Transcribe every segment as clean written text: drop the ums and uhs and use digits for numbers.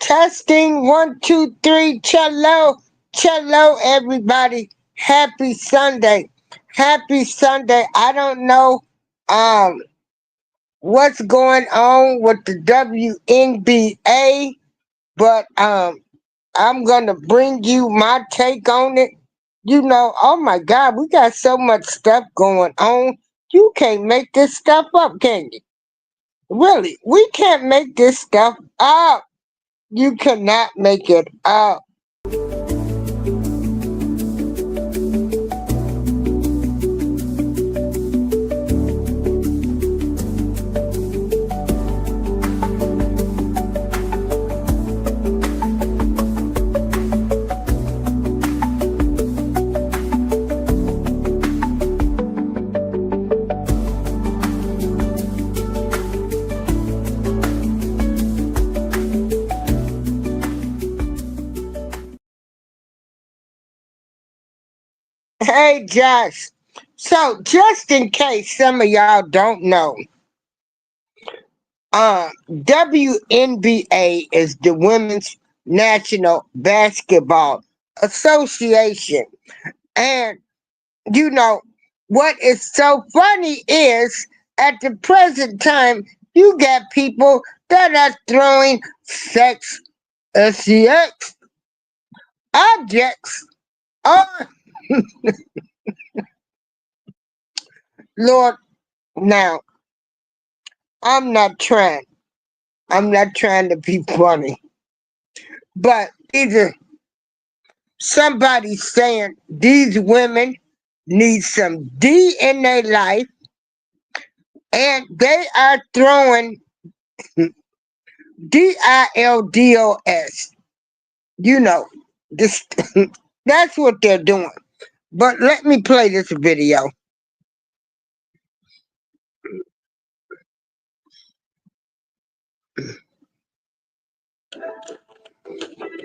Testing 1, 2, 3. Cello, cello, everybody. Happy Sunday. Happy Sunday. I don't know um what's going on with the WNBA, but I'm gonna bring you my take on it. You know, oh my God, we got so much stuff going on. You can't make this stuff up, can you? Really, we can't make this stuff up. You cannot make it up. Hey, Josh. So, just in case some of y'all don't know, WNBA is the Women's National Basketball Association. And, you know, what is so funny is at the present time, you got people that are throwing sex objects on. Lord, now, I'm not trying. I'm not trying to be funny. But either somebody saying these women need some D in their life and they are throwing DILDOS. You know, this that's what they're doing. But let me play this video.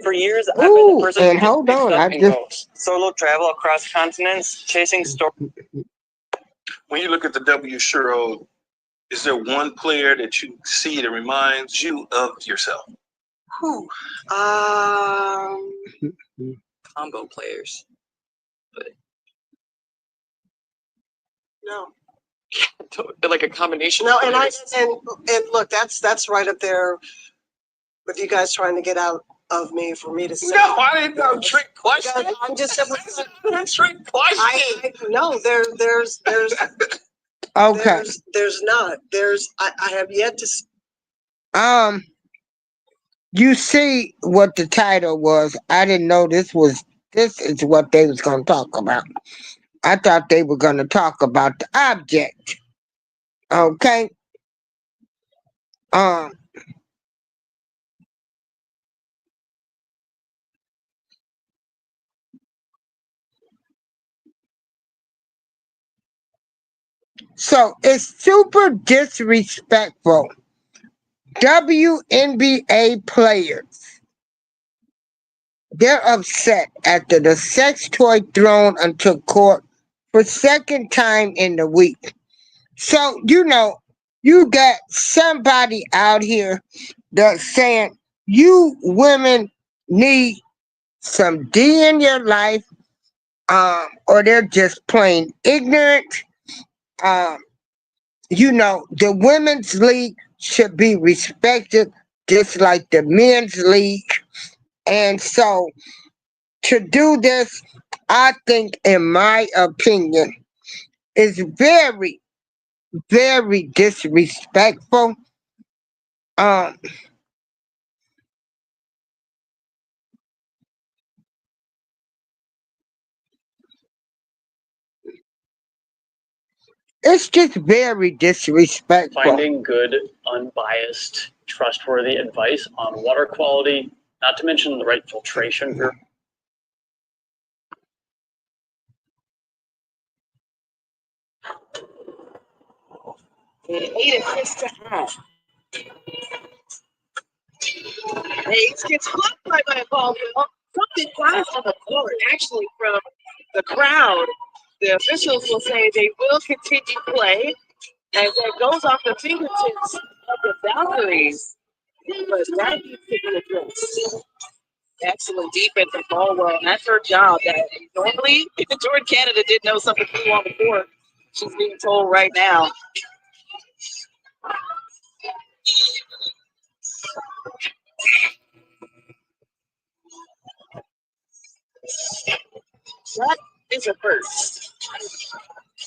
For years, I've been the person And who hold gets on, mixed I up in just ghosts. Solo travel across continents, chasing stories. When you look at the W Shiro, is there one player that you see that reminds you of yourself? Whew. Combo players. But no. Like a combination. No, of and players. and look, that's right up there with you guys trying to get out of me for me to say. No, I didn't know. Trick question. I'm just simply. Trick question. No, there's okay. there's not. I have yet to. You see what the title was. I didn't know this is what they was gonna talk about. I thought they were gonna talk about the object. Okay. Um so it's super disrespectful. WNBA players, they're upset after the sex toy thrown onto court for second time in the week. So, you know, you got somebody out here that's saying you women need some D in your life, or they're just plain ignorant. Um, you know, the women's league should be respected just like the men's league. And so to do this, I think, in my opinion, is very, very disrespectful. Um, it's just very disrespectful. Finding good, unbiased, trustworthy advice on water quality, not to mention the right filtration for Hayes gets blocked by Baldwin. Something flies on the court, actually, from the crowd. The officials will say they will continue play as it goes off the fingertips of the Valkyries. But that needs to be addressed. Excellent defense from Baldwell, and that's her job. That normally, if Jordan Canada did know something flew on the court, she's being told right now. That is a first.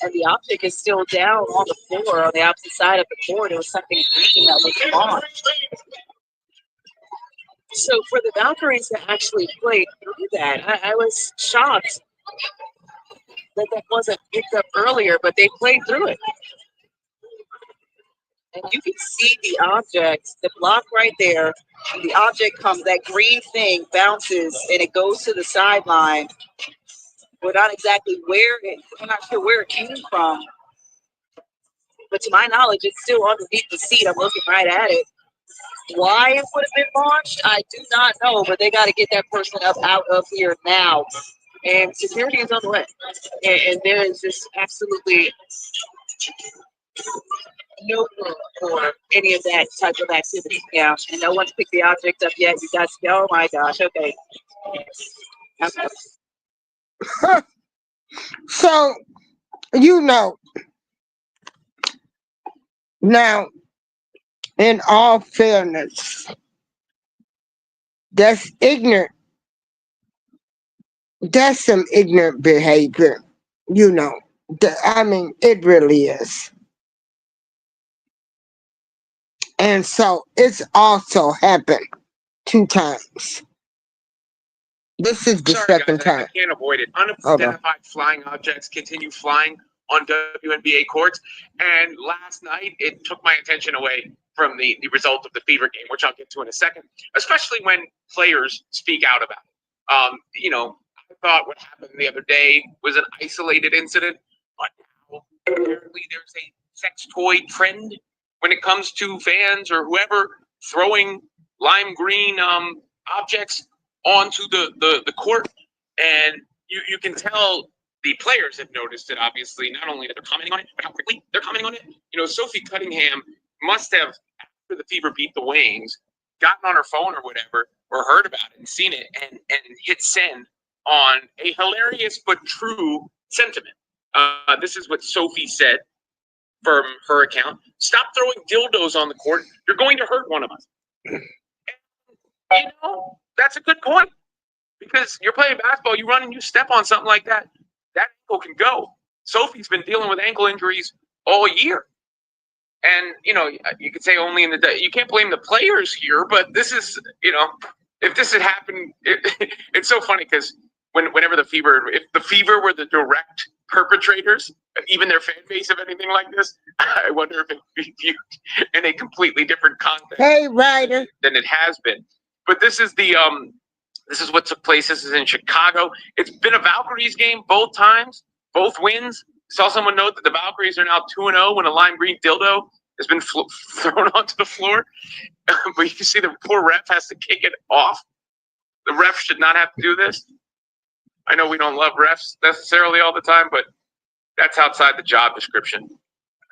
And the optic is still down on the floor on the opposite side of the court. It was something green that was on. So for the Valkyries to actually play through that, I was shocked that that wasn't picked up earlier, but they played through it. And you can see the object, the block right there, and the object comes, that green thing bounces and it goes to the sideline. We're not exactly I'm not sure where it came from. But to my knowledge, it's still underneath the seat. I'm looking right at it. Why it would have been launched, I do not know, but they got to get that person up out of here now. And security is on the way. And there is just absolutely no room for any of that type of activity. Yeah, and no one's picked the object up yet. You guys, oh my gosh, okay. So, you know, now, in all fairness, that's ignorant. That's some ignorant behavior, you know. I mean, it really is. And so it's also happened 2 times. This is the Sorry, second guys, I time. can't avoid it. Hold on. Unidentified flying objects continue flying on WNBA courts. And last night, it took my attention away from the result of the Fever game, which I'll get to in a second, especially when players speak out about it. You know, I thought what happened the other day was an isolated incident, but now apparently there's a sex toy trend when it comes to fans or whoever throwing lime green objects onto the court. And you can tell the players have noticed it, obviously, not only that they're commenting on it, but how quickly they're commenting on it. You know, Sophie Cunningham must have, after the Fever beat the Wings, gotten on her phone or whatever, or heard about it and seen it and hit send on a hilarious but true sentiment. This is what Sophie said from her account. Stop throwing dildos on the court. You're going to hurt one of us. And, you know, that's a good point. Because you're playing basketball, you run and you step on something like that, that ankle can go. Sophie's been dealing with ankle injuries all year. And, you know, you could say only in the day. You can't blame the players here, but this is, you know, if this had happened, it's so funny because whenever if the Fever were the direct perpetrators, even their fan base of anything like this, I wonder if it would be viewed in a completely different context. Hey, Ryder. Than it has been. But this is this is what took place. This is in Chicago. It's been a Valkyries game both times, both wins. Saw someone note that the Valkyries are now 2-0 when a lime green dildo has been thrown onto the floor. But you can see the poor ref has to kick it off. The ref should not have to do this. I know we don't love refs necessarily all the time, but that's outside the job description.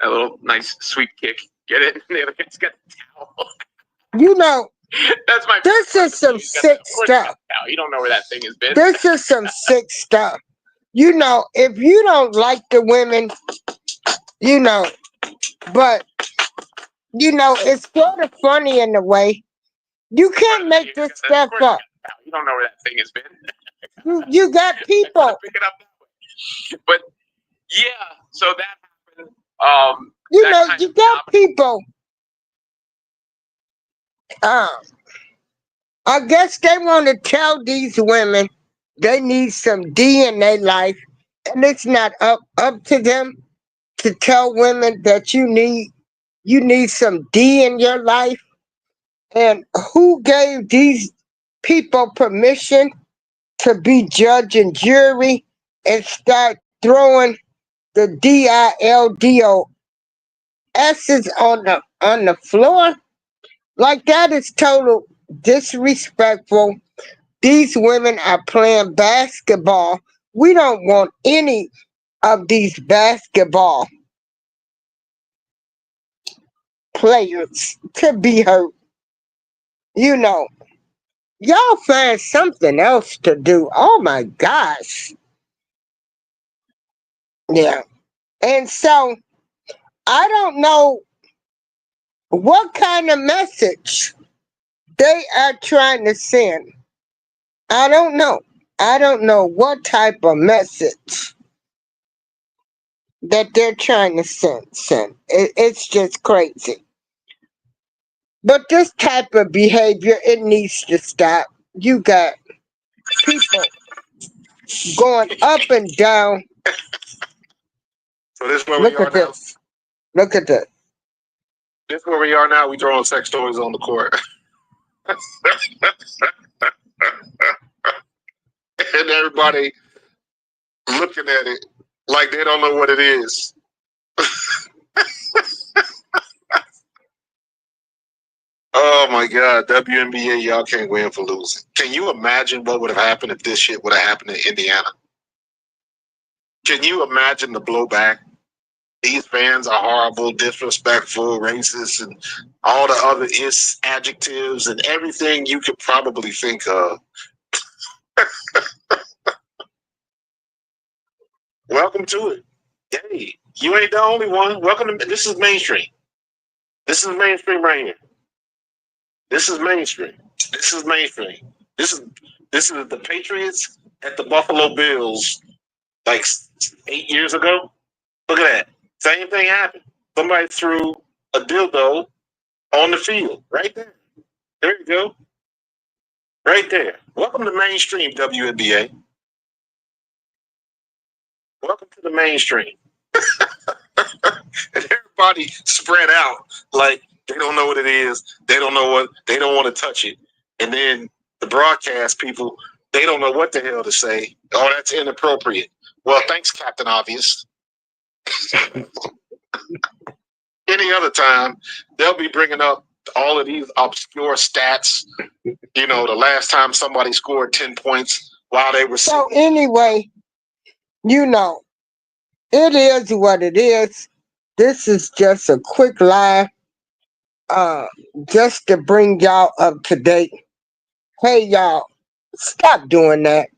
A little nice sweep kick. Get it? The other guy's got the towel. You know, That's my. this is some sick stuff. You don't know where that thing has been. This is some sick stuff. You know, if you don't like the women, you know, but, you know, it's sort of funny in a way. You can't make this stuff up. You don't know where that thing has been. You got people. Pick it up that way. But yeah, so that happened. You know, you got people. I guess they want to tell these women they need some D in their life, and it's not up to them to tell women that you need some D in your life. And who gave these people permission to be judge and jury and start throwing the DILDO S's on the floor? Like, that is total disrespectful. These women are playing basketball. We don't want any of these basketball players to be hurt. you know, y'all find something else to do. Oh my gosh. Yeah. And so I don't know what kind of message they are trying to send. I don't know. I don't know what type of message that they're trying to send. It's just crazy. But this type of behavior, it needs to stop. You got people going up and down. So this is where Look we are at now. this. Look at this. This is where we are now. We throwing sex toys on the court. And everybody looking at it like they don't know what it is. Oh my God, WNBA, y'all can't win for losing. Can you imagine what would have happened if this shit would have happened in Indiana? Can you imagine the blowback? These fans are horrible, disrespectful, racist, and all the other adjectives and everything you could probably think of. Welcome to it. Hey, you ain't the only one. Welcome to this is mainstream. This is mainstream right here. This is mainstream. This is mainstream. This is the Patriots at the Buffalo Bills like 8 years ago. Look at that. Same thing happened. Somebody threw a dildo on the field. Right there. There you go. Right there. Welcome to mainstream, WNBA. Welcome to the mainstream. And everybody spread out like they don't know what it is. They don't know what, they don't want to touch it. And then the broadcast people, they don't know what the hell to say. Oh, that's inappropriate. Well, thanks, Captain Obvious. Any other time, they'll be bringing up all of these obscure stats. You know, the last time somebody scored 10 points while they were... So anyway, you know, it is what it is. This is just a quick live, just to bring y'all up to date. Hey, y'all, stop doing that.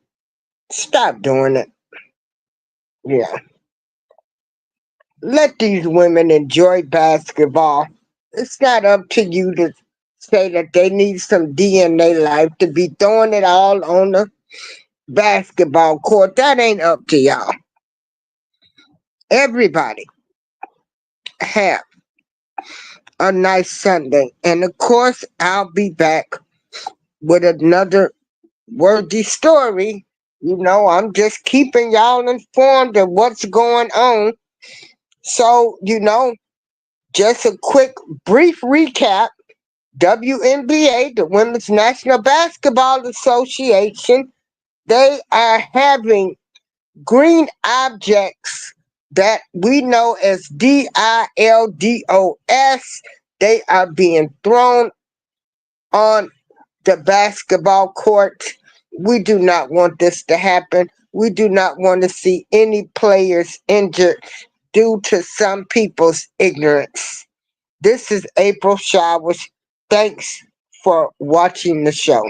Stop doing it. Yeah. Let these women enjoy basketball. It's not up to you to say that they need some D in their life to be throwing it all on the basketball court. That ain't up to y'all. Everybody have a nice Sunday. And of course, I'll be back with another worthy story. You know, I'm just keeping y'all informed of what's going on. So, you know, just a quick, brief recap. WNBA, the Women's National Basketball Association, they are having green objects that we know as DILDOS. They are being thrown on the basketball court. We do not want this to happen. We do not want to see any players injured due to some people's ignorance. This is April Showers. Thanks for watching the show.